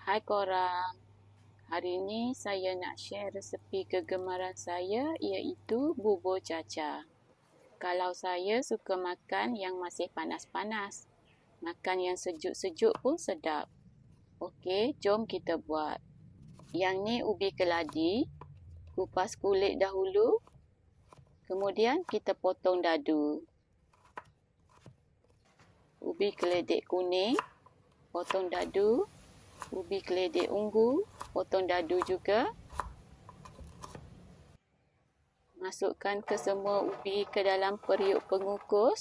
Hai korang, hari ni saya nak share resepi kegemaran saya iaitu bubur cha-cha. Kalau saya suka makan yang masih panas-panas, makan yang sejuk-sejuk pun sedap. Okey, jom kita buat. Yang ni ubi keladi, kupas kulit dahulu, kemudian kita potong dadu. Ubi keledek kuning, potong dadu. Ubi keledek ungu, potong dadu juga. Masukkan ke semua ubi ke dalam periuk pengukus.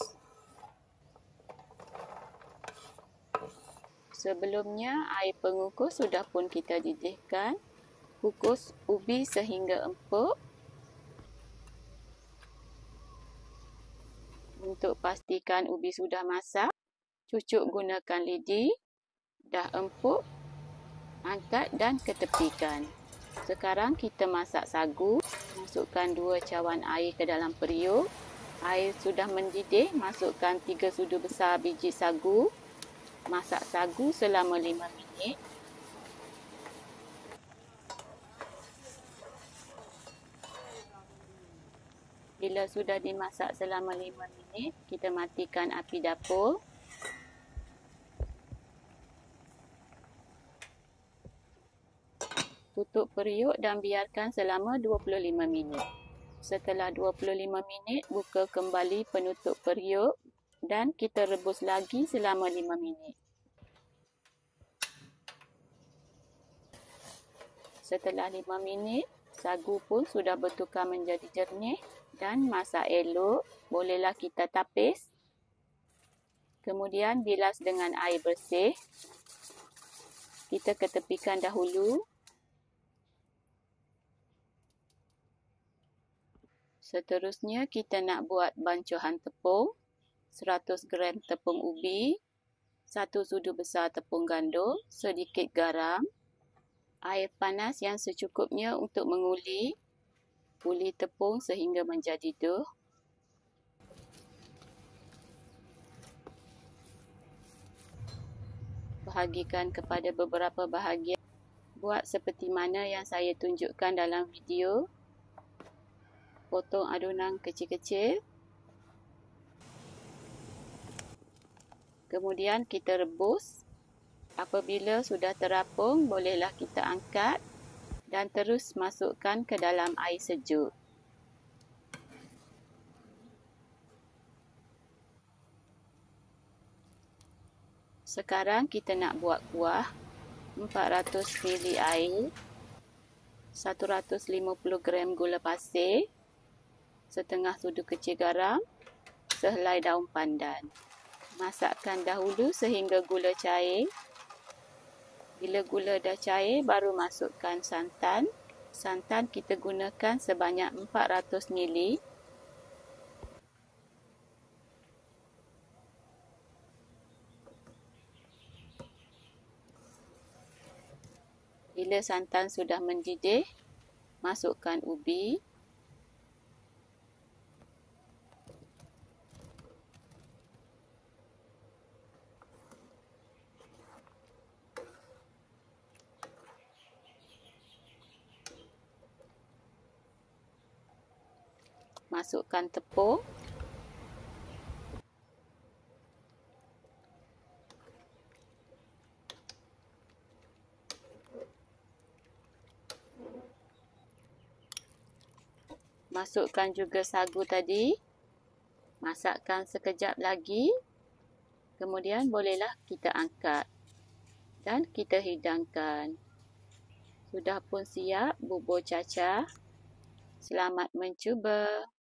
Sebelumnya, air pengukus sudah pun kita didihkan. Kukus ubi sehingga empuk. Untuk pastikan ubi sudah masak, cucuk gunakan lidi. Dah empuk, angkat dan ketepikan. Sekarang kita masak sagu. Masukkan 2 cawan air ke dalam periuk. Air sudah mendidih, masukkan 3 sudu besar biji sagu. Masak sagu selama 5 minit. Bila sudah dimasak selama 5 minit, kita matikan api dapur. Tutup periuk dan biarkan selama 25 minit. Setelah 25 minit, buka kembali penutup periuk dan kita rebus lagi selama 5 minit. Setelah 5 minit, sagu pun sudah bertukar menjadi jernih dan masak elok. Bolehlah kita tapis. Kemudian bilas dengan air bersih. Kita ketepikan dahulu. Seterusnya kita nak buat bancuhan tepung. 100 gram tepung ubi, 1 sudu besar tepung gandum, sedikit garam, air panas yang secukupnya untuk menguli. Uli tepung sehingga menjadi dough. Bahagikan kepada beberapa bahagian. Buat seperti mana yang saya tunjukkan dalam video. Potong adunan kecil-kecil. Kemudian kita rebus. Apabila sudah terapung, bolehlah kita angkat dan terus masukkan ke dalam air sejuk. Sekarang kita nak buat kuah. 400 ml air, 150 gram gula pasir, setengah sudu kecil garam, sehelai daun pandan. Masakkan dahulu sehingga gula cair. Bila gula dah cair, baru masukkan santan. Santan kita gunakan sebanyak 400 ml. Bila santan sudah mendidih, masukkan ubi. Masukkan tepung. Masukkan juga sagu tadi. Masakkan sekejap lagi. Kemudian bolehlah kita angkat. Dan kita hidangkan. Sudah pun siap bubur cha-cha. Selamat mencuba.